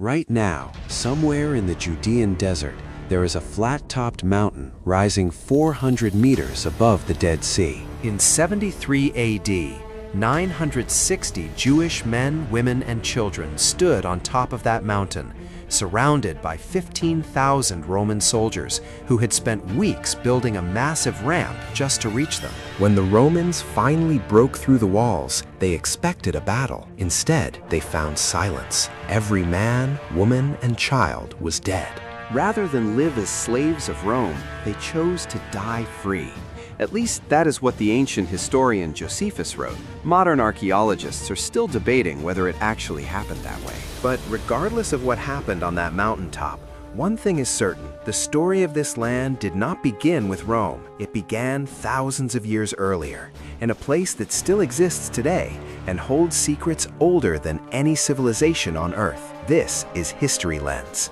Right now, somewhere in the Judean desert, there is a flat-topped mountain rising 400 meters above the Dead Sea. In 73 AD, 960 Jewish men, women, and children stood on top of that mountain, surrounded by 15,000 Roman soldiers who had spent weeks building a massive ramp just to reach them. When the Romans finally broke through the walls, they expected a battle. Instead, they found silence. Every man, woman, and child was dead. Rather than live as slaves of Rome, they chose to die free. At least that is what the ancient historian Josephus wrote. Modern archaeologists are still debating whether it actually happened that way. But regardless of what happened on that mountaintop, one thing is certain: the story of this land did not begin with Rome. It began thousands of years earlier, in a place that still exists today and holds secrets older than any civilization on Earth. This is History Lens.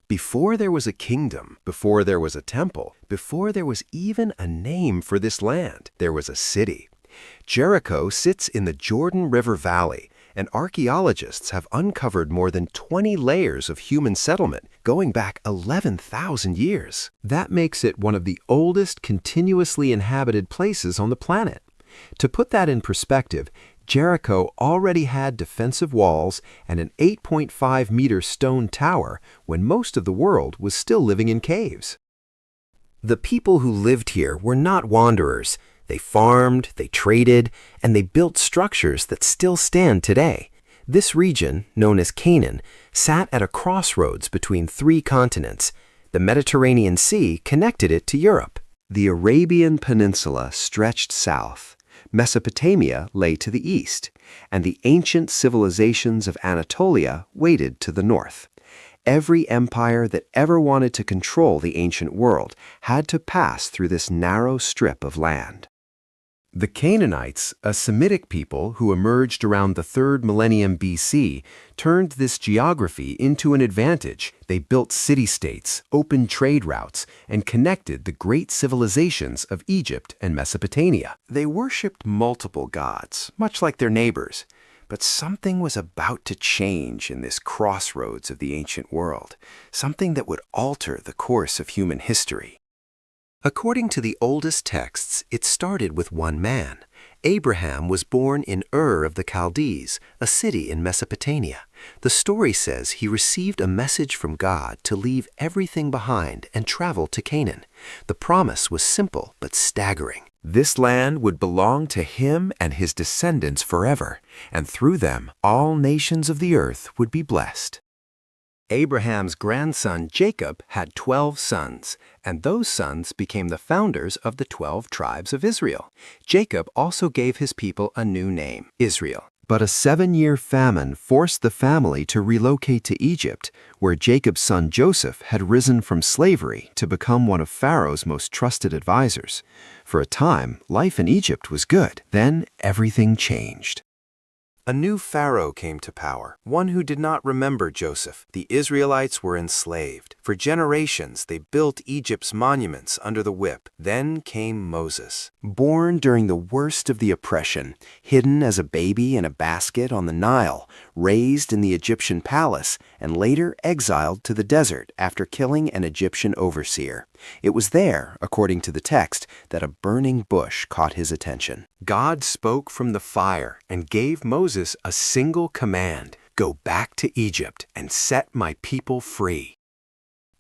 Before there was a kingdom, before there was a temple, before there was even a name for this land, there was a city. Jericho sits in the Jordan River Valley, and archaeologists have uncovered more than 20 layers of human settlement going back 11,000 years. That makes it one of the oldest continuously inhabited places on the planet. To put that in perspective, Jericho already had defensive walls and an 8.5-meter stone tower when most of the world was still living in caves. The people who lived here were not wanderers. They farmed, they traded, and they built structures that still stand today. This region, known as Canaan, sat at a crossroads between three continents. The Mediterranean Sea connected it to Europe. The Arabian Peninsula stretched south. Mesopotamia lay to the east, and the ancient civilizations of Anatolia waited to the north. Every empire that ever wanted to control the ancient world had to pass through this narrow strip of land. The Canaanites, a Semitic people who emerged around the 3rd millennium BC, turned this geography into an advantage. They built city-states, opened trade routes, and connected the great civilizations of Egypt and Mesopotamia. They worshipped multiple gods, much like their neighbors. But something was about to change in this crossroads of the ancient world, something that would alter the course of human history. According to the oldest texts, it started with one man. Abraham was born in Ur of the Chaldees, a city in Mesopotamia. The story says he received a message from God to leave everything behind and travel to Canaan. The promise was simple but staggering. This land would belong to him and his descendants forever, and through them, all nations of the earth would be blessed. Abraham's grandson Jacob had 12 sons, and those sons became the founders of the 12 tribes of Israel. Jacob also gave his people a new name, Israel. But a 7-year famine forced the family to relocate to Egypt, where Jacob's son Joseph had risen from slavery to become one of Pharaoh's most trusted advisors. For a time, life in Egypt was good. Then everything changed. A new pharaoh came to power, one who did not remember Joseph. The Israelites were enslaved. For generations, they built Egypt's monuments under the whip. Then came Moses. Born during the worst of the oppression, hidden as a baby in a basket on the Nile, raised in the Egyptian palace, and later exiled to the desert after killing an Egyptian overseer. It was there, according to the text, that a burning bush caught his attention. God spoke from the fire and gave Moses a single command: go back to Egypt and set my people free.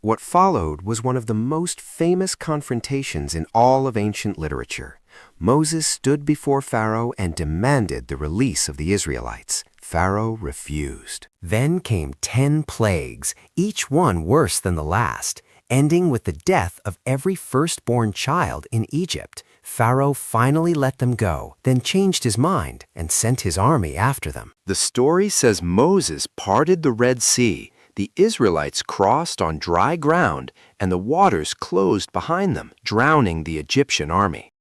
What followed was one of the most famous confrontations in all of ancient literature. Moses stood before Pharaoh and demanded the release of the Israelites. Pharaoh refused. Then came 10 plagues, each one worse than the last, ending with the death of every firstborn child in Egypt. Pharaoh finally let them go, then changed his mind and sent his army after them. The story says Moses parted the Red Sea, the Israelites crossed on dry ground, and the waters closed behind them, drowning the Egyptian army.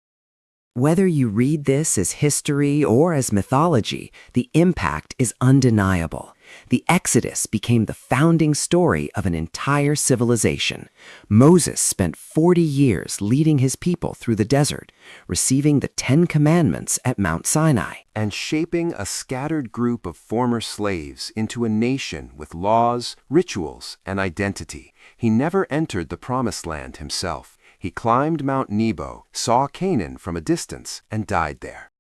Whether you read this as history or as mythology, the impact is undeniable. The Exodus became the founding story of an entire civilization. Moses spent 40 years leading his people through the desert, receiving the 10 Commandments at Mount Sinai. And shaping a scattered group of former slaves into a nation with laws, rituals, and identity. He never entered the Promised Land himself. He climbed Mount Nebo, saw Canaan from a distance, and died there.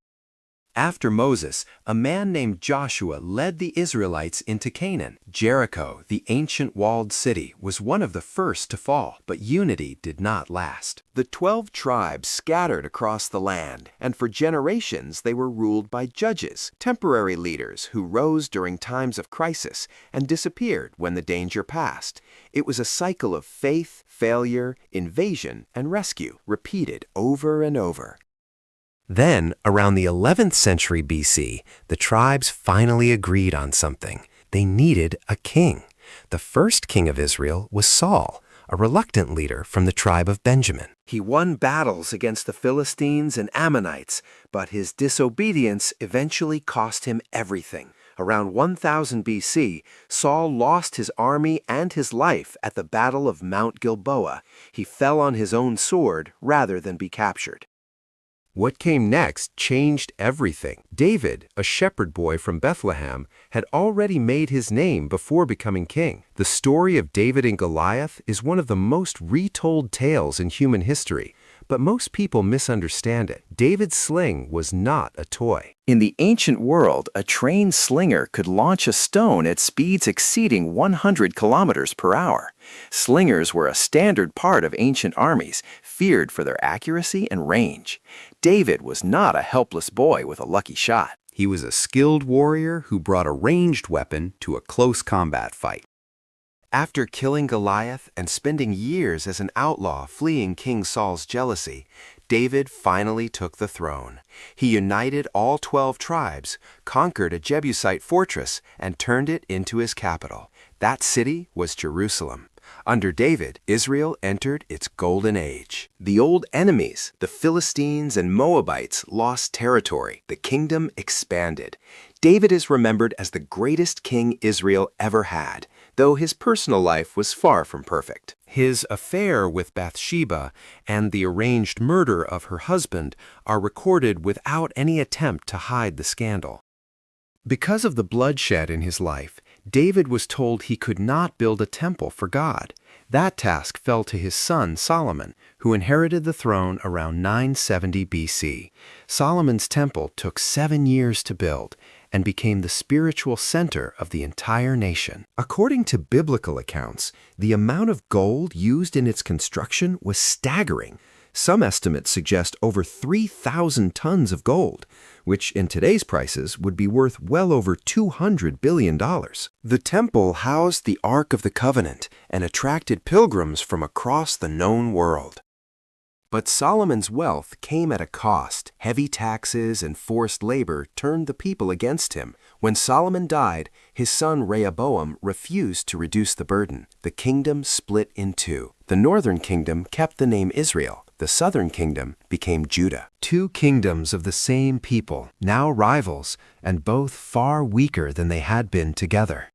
After Moses, a man named Joshua led the Israelites into Canaan. Jericho, the ancient walled city, was one of the first to fall, but unity did not last. The 12 tribes scattered across the land, and for generations they were ruled by judges, temporary leaders who rose during times of crisis and disappeared when the danger passed. It was a cycle of faith, failure, invasion, and rescue, repeated over and over. Then, around the 11th century BC, the tribes finally agreed on something. They needed a king. The first king of Israel was Saul, a reluctant leader from the tribe of Benjamin. He won battles against the Philistines and Ammonites, but his disobedience eventually cost him everything. Around 1000 BC, Saul lost his army and his life at the Battle of Mount Gilboa. He fell on his own sword rather than be captured. What came next changed everything. David, a shepherd boy from Bethlehem, had already made his name before becoming king. The story of David and Goliath is one of the most retold tales in human history, but most people misunderstand it. David's sling was not a toy. In the ancient world, a trained slinger could launch a stone at speeds exceeding 100 kilometers per hour. Slingers were a standard part of ancient armies, feared for their accuracy and range. David was not a helpless boy with a lucky shot. He was a skilled warrior who brought a ranged weapon to a close combat fight. After killing Goliath and spending years as an outlaw fleeing King Saul's jealousy, David finally took the throne. He united all 12 tribes, conquered a Jebusite fortress, and turned it into his capital. That city was Jerusalem. Under David, Israel entered its golden age. The old enemies, the Philistines and Moabites, lost territory. The kingdom expanded. David is remembered as the greatest king Israel ever had, though his personal life was far from perfect. His affair with Bathsheba and the arranged murder of her husband are recorded without any attempt to hide the scandal. Because of the bloodshed in his life, David was told he could not build a temple for God. That task fell to his son Solomon, who inherited the throne around 970 BC. Solomon's temple took 7 years to build and became the spiritual center of the entire nation. According to biblical accounts, the amount of gold used in its construction was staggering. Some estimates suggest over 3,000 tons of gold, which in today's prices would be worth well over $200 billion. The temple housed the Ark of the Covenant and attracted pilgrims from across the known world. But Solomon's wealth came at a cost. Heavy taxes and forced labor turned the people against him. When Solomon died, his son Rehoboam refused to reduce the burden. The kingdom split in two. The northern kingdom kept the name Israel. The southern kingdom became Judah. 2 kingdoms of the same people, now rivals, and both far weaker than they had been together.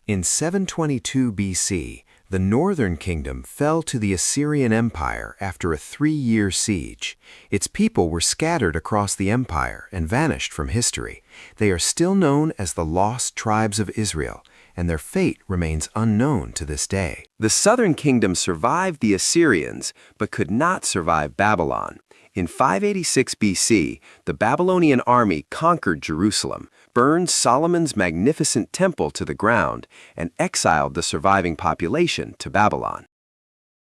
In 722 BC, the northern kingdom fell to the Assyrian Empire after a 3-year siege. Its people were scattered across the empire and vanished from history. They are still known as the Lost Tribes of Israel, and their fate remains unknown to this day. The southern kingdom survived the Assyrians, but could not survive Babylon. In 586 BC, the Babylonian army conquered Jerusalem, burned Solomon's magnificent temple to the ground, and exiled the surviving population to Babylon.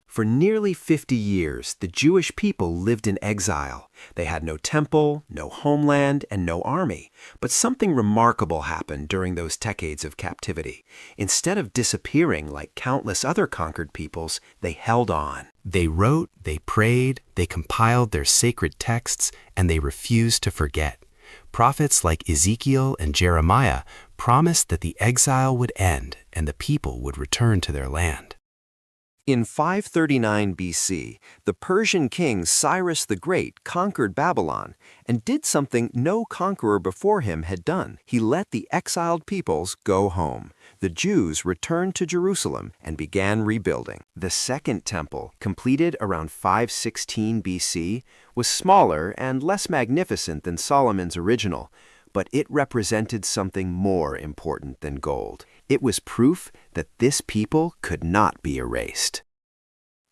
For nearly 50 years, the Jewish people lived in exile. They had no temple, no homeland, and no army. But something remarkable happened during those decades of captivity. Instead of disappearing like countless other conquered peoples, they held on. They wrote, they prayed, they compiled their sacred texts, and they refused to forget. Prophets like Ezekiel and Jeremiah promised that the exile would end and the people would return to their land. In 539 BC, the Persian king Cyrus the Great conquered Babylon and did something no conqueror before him had done. He let the exiled peoples go home. The Jews returned to Jerusalem and began rebuilding. The Second Temple, completed around 516 BC, was smaller and less magnificent than Solomon's original, but it represented something more important than gold. It was proof that this people could not be erased.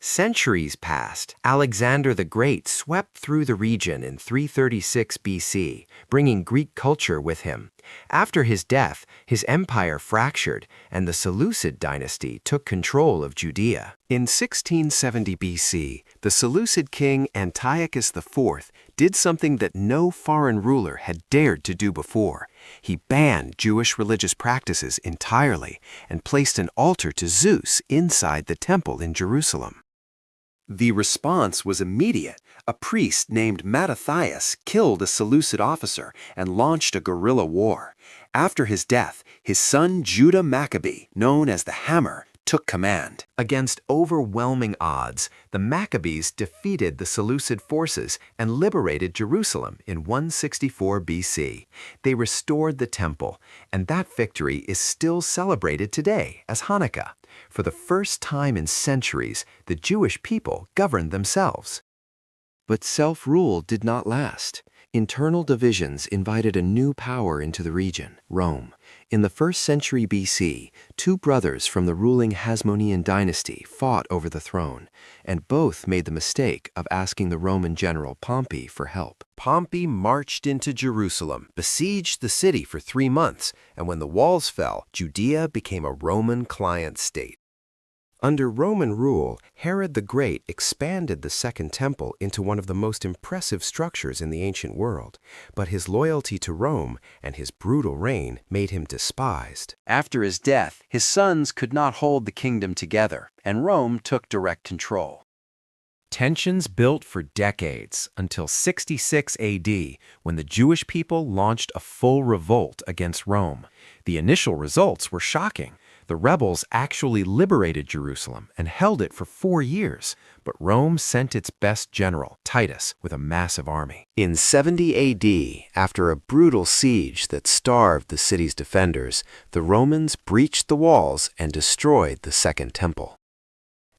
Centuries passed. Alexander the Great swept through the region in 336 BC, bringing Greek culture with him. After his death, his empire fractured, and the Seleucid dynasty took control of Judea. In 1670 BC, the Seleucid king Antiochus IV did something that no foreign ruler had dared to do before. He banned Jewish religious practices entirely and placed an altar to Zeus inside the temple in Jerusalem. The response was immediate. A priest named Mattathias killed a Seleucid officer and launched a guerrilla war. After his death, his son Judah Maccabee, known as the Hammer, took command. Against overwhelming odds, the Maccabees defeated the Seleucid forces and liberated Jerusalem in 164 BC. They restored the temple, and that victory is still celebrated today as Hanukkah. For the first time in centuries, the Jewish people governed themselves. But self-rule did not last. Internal divisions invited a new power into the region, Rome. In the 1st century BC, two brothers from the ruling Hasmonean dynasty fought over the throne, and both made the mistake of asking the Roman general Pompey for help. Pompey marched into Jerusalem, besieged the city for 3 months, and when the walls fell, Judea became a Roman client state. Under Roman rule, Herod the Great expanded the Second Temple into one of the most impressive structures in the ancient world, but his loyalty to Rome and his brutal reign made him despised. After his death, his sons could not hold the kingdom together, and Rome took direct control. Tensions built for decades until 66 AD, when the Jewish people launched a full revolt against Rome. The initial results were shocking. The rebels actually liberated Jerusalem and held it for 4 years, but Rome sent its best general, Titus, with a massive army. In 70 AD, after a brutal siege that starved the city's defenders, the Romans breached the walls and destroyed the Second Temple.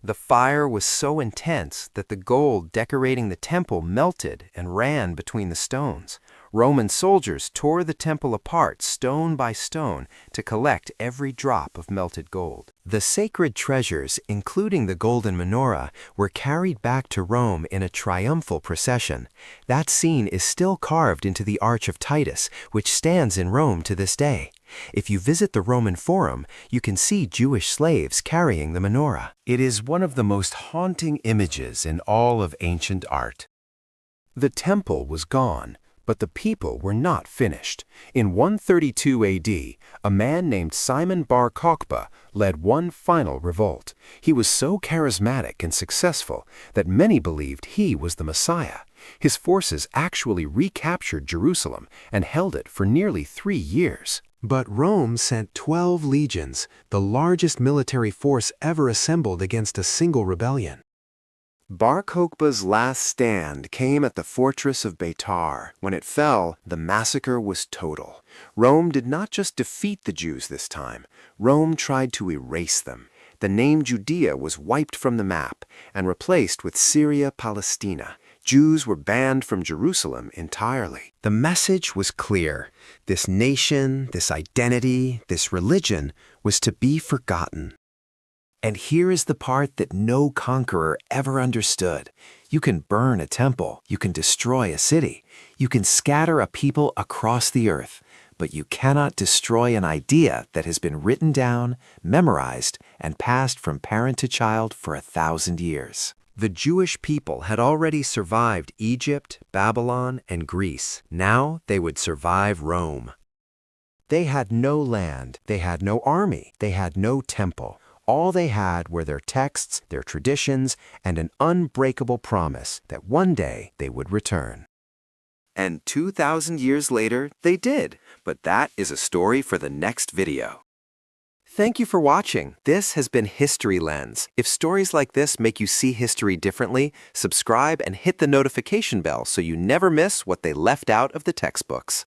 The fire was so intense that the gold decorating the temple melted and ran between the stones. Roman soldiers tore the temple apart stone by stone to collect every drop of melted gold. The sacred treasures, including the golden menorah, were carried back to Rome in a triumphal procession. That scene is still carved into the Arch of Titus, which stands in Rome to this day. If you visit the Roman Forum, you can see Jewish slaves carrying the menorah. It is one of the most haunting images in all of ancient art. The temple was gone, but the people were not finished. In 132 AD, a man named Simon Bar Kokhba led one final revolt. He was so charismatic and successful that many believed he was the Messiah. His forces actually recaptured Jerusalem and held it for nearly 3 years. But Rome sent 12 legions, the largest military force ever assembled against a single rebellion. Bar Kokhba's last stand came at the fortress of Beitar. When it fell, the massacre was total. Rome did not just defeat the Jews this time. Rome tried to erase them. The name Judea was wiped from the map and replaced with Syria-Palestina. Jews were banned from Jerusalem entirely. The message was clear. This nation, this identity, this religion was to be forgotten. And here is the part that no conqueror ever understood. You can burn a temple, you can destroy a city, you can scatter a people across the earth, but you cannot destroy an idea that has been written down, memorized, and passed from parent to child for 1,000 years. The Jewish people had already survived Egypt, Babylon, and Greece. Now they would survive Rome. They had no land, they had no army, they had no temple. All they had were their texts, their traditions, and an unbreakable promise that one day they would return. And 2,000 years later, they did. But that is a story for the next video. Thank you for watching. This has been History Lens. If stories like this make you see history differently, subscribe and hit the notification bell so you never miss what they left out of the textbooks.